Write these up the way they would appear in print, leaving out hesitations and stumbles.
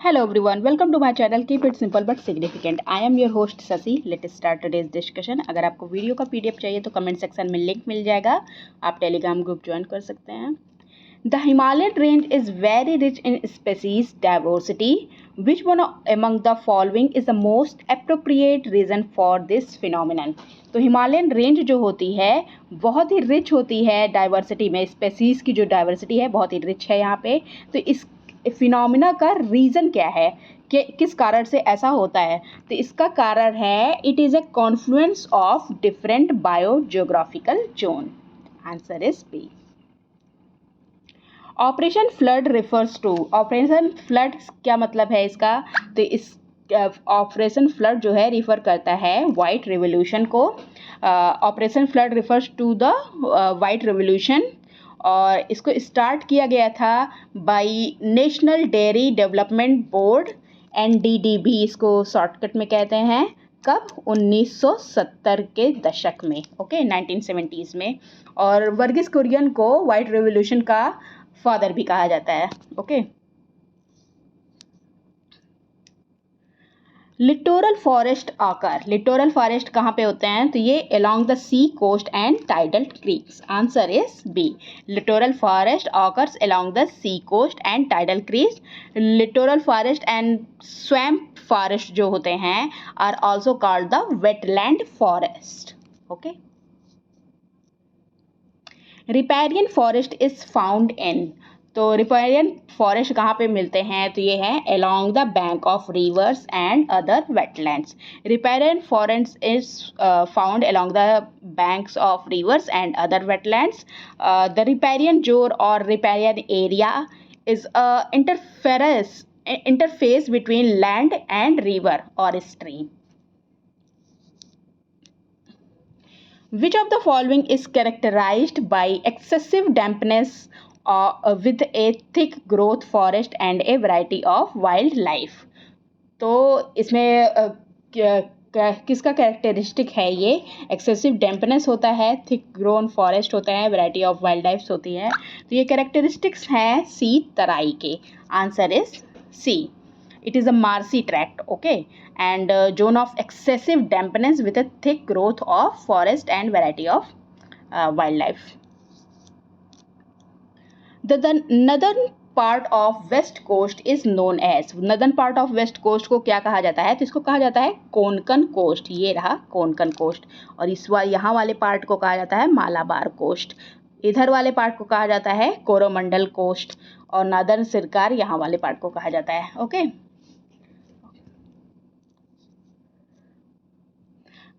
Hello everyone, welcome to my channel. Keep it simple but significant. I am your host Sasi. Let's start today's discussion. अगर आपको video का PDF चाहिए तो comment section में link मिल जाएगा. आप Telegram group join कर सकते हैं. The Himalayan range is very rich in species diversity. Which one among the following is the most appropriate reason for this phenomenon? तो हिमालयन रेंज जो होती है बहुत ही रिच होती है डाइवर्सिटी में. स्पेसीज़ की जो डाइवर्सिटी है बहुत ही रिच है यहाँ पे. तो इस फिनोमिना का रीज़न क्या है कि किस कारण से ऐसा होता है? तो इसका कारण है it is a confluence of different biogeographical zone. Answer is B. Operation Flood refers to. Operation Flood क्या मतलब है इसका? तो इस ऑपरेशन फ्लड जो है रिफ़र करता है वाइट रिवोल्यूशन को. Operation Flood refers to the white revolution और इसको स्टार्ट किया गया था by National Dairy Development Board NDDB इसको शॉर्टकट में कहते हैं. कब? 1970 के दशक में. ओके 1970s में. और वर्गीस कुरियन को वाइट रिवोल्यूशन का फादर भी कहा जाता है. Okay. Littoral forest occur. Littoral forest कहाँ पे होते हैं? तो ये along the sea coast and tidal creeks. Answer is B. Littoral forest occurs along the sea coast and tidal creeks. Littoral forest and swamp forest जो होते हैं are also called the wetland forest. Okay. Riparian forest is found in. तो riparian forest कहाँ पे मिलते हैं? तो ये है along the bank of rivers and other wetlands. Riparian forest is found along the banks of rivers and other wetlands. The riparian zone और riparian area is interface between land and river और stream. Which of the following is characterized by excessive dampness with a thick growth forest and a variety of wildlife? तो इसमें किसका characteristic है ये? Excessive dampness होता है, thick grown forest होता है, वैरायटी ऑफ वाइल्ड लाइफ होती है. तो ये कैरेक्टरिस्टिक्स हैं सी तराई के. Answer is C. It is a marshy tract, okay, and zone of excessive dampness with a thick growth of forest and variety of wildlife. The northern part of west coast is known as. northern part of west coast को क्या कहा जाता है? तो इसको कहा जाता है कोंकण कोस्ट. ये रहा कोंकण कोस्ट. और इस यहाँ वाले पार्ट को कहा जाता है मालाबार कोस्ट. इधर वाले पार्ट को कहा जाता है कोरोमंडल कोस्ट. और नॉर्दर्न सरकार यहाँ वाले पार्ट को कहा जाता है. Okay.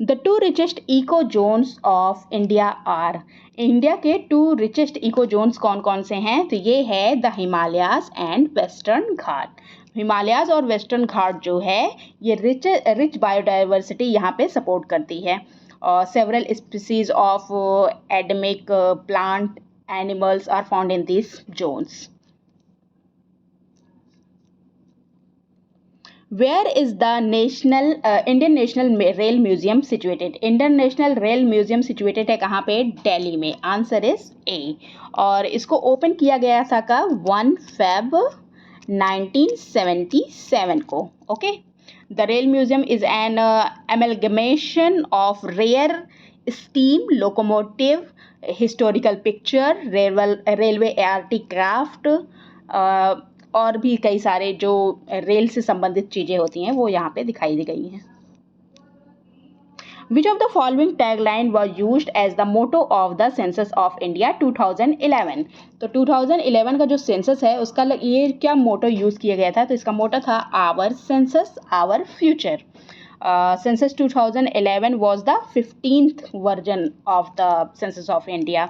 The two richest eco zones of India are. India के 2 richest eco zones कौन कौन से हैं? तो ये है द हिमालयाज एंड वेस्टर्न घाट. हिमालयाज और वेस्टर्न घाट जो है ये रिच बायोडाइवर्सिटी यहाँ पे सपोर्ट करती है. और several species of endemic plant animals are found in this zones. Where is the Indian National Rail Museum situated? Indian National Rail Museum situated है कहाँ पे? दिल्ली में. Answer is a. और इसको ओपन किया गया था का 1 Feb 1977 को. Okay. The Rail Museum is an amalgamation of rare steam locomotive, historical picture, railway articraft, और भी कई सारे जो रेल से संबंधित चीज़ें होती हैं वो यहाँ पे दिखाई दी गई हैं. Which of the following tagline was used as the motto of the Census of India 2011? तो 2011 का जो सेंसस है उसका ये क्या मोटो यूज़ किया गया था? तो इसका मोटो था our census our future. Census 2011 was the 15th version of the Census of India.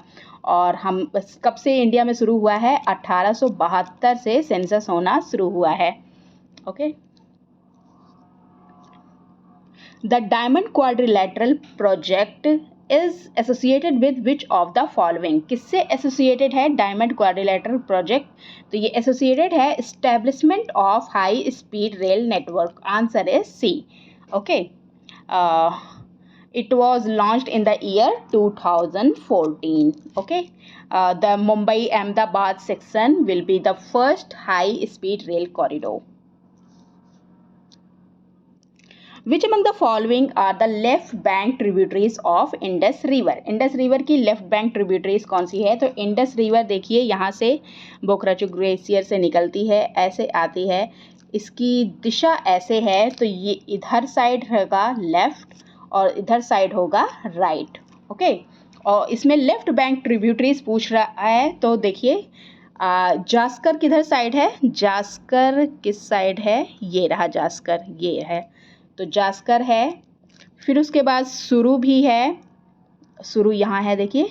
और हम कब से इंडिया में शुरू हुआ है? 1872 से सेंसस होना शुरू हुआ है. Okay. The diamond quadrilateral project is associated with which of the following? किससे एसोसिएटेड है डायमंड क्वाड्रिलेटरल प्रोजेक्ट? तो ये एसोसिएटेड है establishment of high speed rail network. Answer is C. Okay. It was launched in the year 2014. Okay. The Mumbai Ahmedabad section will be the first high speed rail corridor. Which among the following are the left bank tributaries of Indus river. Indus river की left bank tributaries कौन सी है? तो Indus river देखिए यहाँ से Bokaro glacier से निकलती है, ऐसे आती है, इसकी दिशा ऐसे है, तो ये इधर साइड होगा लेफ्ट और इधर साइड होगा राइट। ओके, और इसमें लेफ्ट बैंक ट्रिब्यूटरीज पूछ रहा है, तो देखिए जास्कर किधर साइड है? जास्कर किस साइड है? ये रहा जास्कर, ये है, तो जास्कर है। फिर उसके बाद सुरु भी है, सुरु यहाँ है, देखिए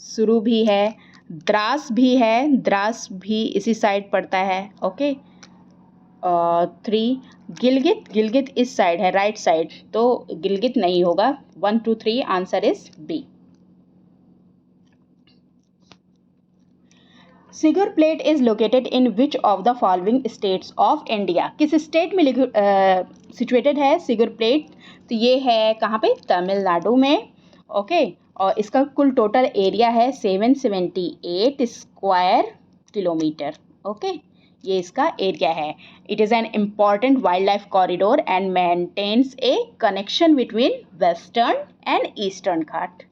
सुरु भी है, द्रास भी है, द्रास भी इसी साइड पड़ता है। ओके, 3 गिलगित, गिलगित इस साइड है, राइट साइड, तो गिलगित नहीं होगा। 1 2 3 answer is B. Sigur plateau is located in which of the following states of India. किस स्टेट में सिचुएटेड है सिगर प्लेट? तो ये है कहाँ पे? तमिलनाडु में। ओके, और इसका कुल टोटल एरिया है 778 स्क्वायर किलोमीटर। ओके, ये इसका एरिया है। It is an important wildlife corridor and maintains a connection between Western and Eastern Ghat.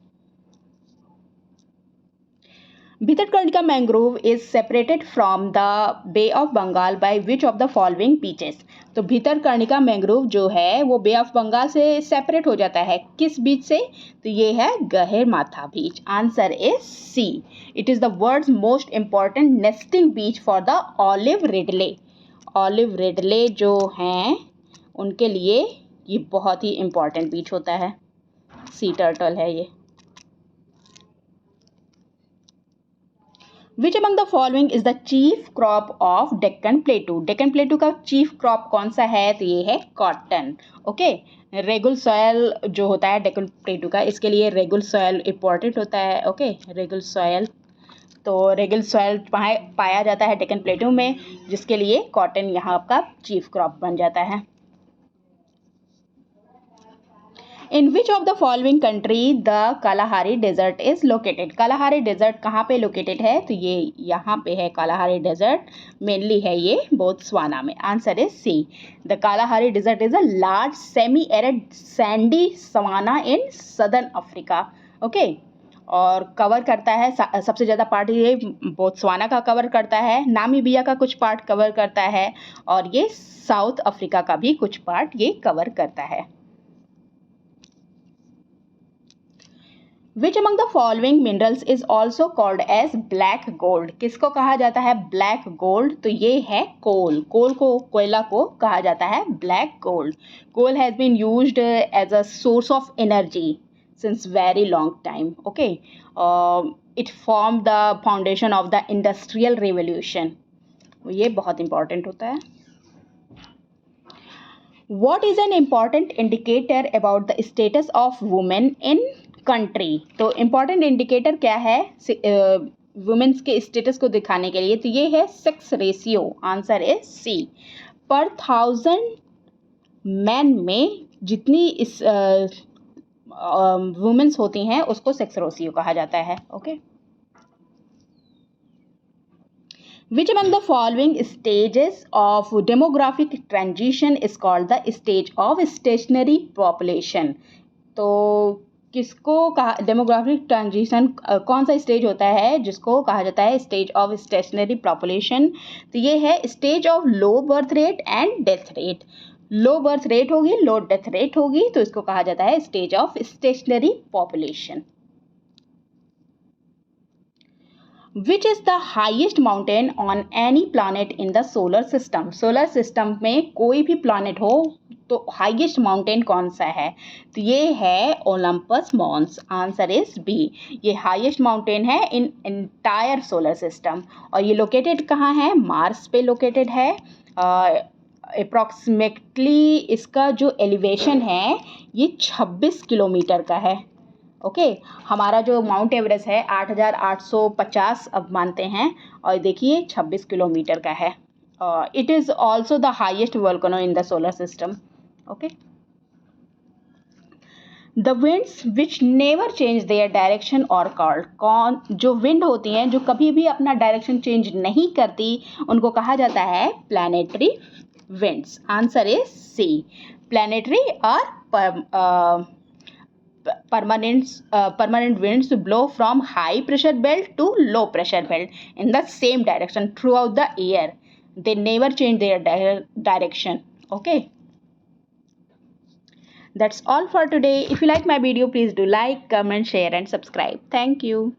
Bhitarkanika mangrove is separated from the Bay of Bengal by which of the following beaches. तो Bhitarkanika mangrove जो है वो बे of Bengal से separate हो जाता है, किस बीच से? तो ये है Gahirmatha beach. Answer is C. It is the world's most important nesting beach for the olive ridley. Olive ridley जो हैं उनके लिए ये बहुत ही इम्पॉर्टेंट बीच होता है। सी टर्टल है ये। विच among the following is the chief crop of Deccan प्लेटू। Deccan प्लेटू का चीफ क्रॉप कौन सा है? तो ये है कॉटन। ओके, रेगुल सॉयल जो होता है डेक्कन प्लेटू का, इसके लिए रेगुल सॉयल इंपॉर्टेंट होता है। ओके, रेगुल सॉयल, तो रेगुल सॉयल पाया जाता है डेक्कन प्लेटू में, जिसके लिए कॉटन यहाँ आपका चीफ क्रॉप बन जाता है। In which of the following country the Kalahari desert is located. Kalahari desert कहाँ पे लोकेटेड है? तो ये यहाँ पे है कालाहारी डेजर्ट, मेनली है ये बोत्सवाना में। Answer is C. The Kalahari desert is a large semi arid sandy savanna in southern Africa. Okay, और कवर करता है सबसे ज़्यादा पार्ट ये बोत्सवाना का कवर करता है, नामीबिया का कुछ पार्ट कवर करता है, और ये साउथ अफ्रीका का भी कुछ पार्ट ये कवर करता है। Which among the following minerals is also called as black gold. किसको कहा जाता है ब्लैक गोल्ड? तो ये है कोल। कोल को, कोयला को कहा जाता है black gold. Coal has been used as a source of energy since very long time. Okay, it form the foundation of the industrial revolution. ये बहुत इंपॉर्टेंट होता है। What is an important indicator about the status of women in country. तो important indicator क्या है women's के status को दिखाने के लिए? तो ये है sex ratio. Answer is C. Per 1000 man में जितनी इस वुमेन्स होती हैं उसको सेक्स रेशियो कहा जाता है। Okay, Which among the following stages of demographic transition is called the stage of stationary population? तो किसको कहा डेमोग्राफिक ट्रांजिशन, कौन सा स्टेज होता है जिसको कहा जाता है स्टेज ऑफ स्टेशनरी पॉपुलेशन? तो ये है stage of low birth rate and death rate. Low birth rate होगी, लो डेथ रेट होगी, तो इसको कहा जाता है stage of stationary population. Which is the highest mountain on any planet in the solar system? Solar system में कोई भी प्लानट हो तो हाइएस्ट माउंटेन कौन सा है? तो ये है Olympus Mons. Answer is B. ये हाइएस्ट माउंटेन है इन एंटायर सोलर सिस्टम, और ये लोकेटेड कहाँ है? मार्स पे लोकेटेड है। अप्रॉक्सीमेटली इसका जो एलिवेशन है ये 26 किलोमीटर का है। ओके, हमारा जो माउंट एवरेस्ट है 8850 अब मानते हैं, और देखिए 26 किलोमीटर का है। It is also the highest volcano in the solar system. Okay, the winds which never change their direction और कॉल्ड। कौन जो विंड होती हैं जो कभी भी अपना डायरेक्शन चेंज नहीं करती उनको कहा जाता है planetary winds? Answer is C. Planetary or permanent winds blow from high pressure belt to low pressure belt in the same direction throughout the year. They never change their direction. Okay. That's all for today. If you like my video, please do like, comment, share and subscribe. Thank you.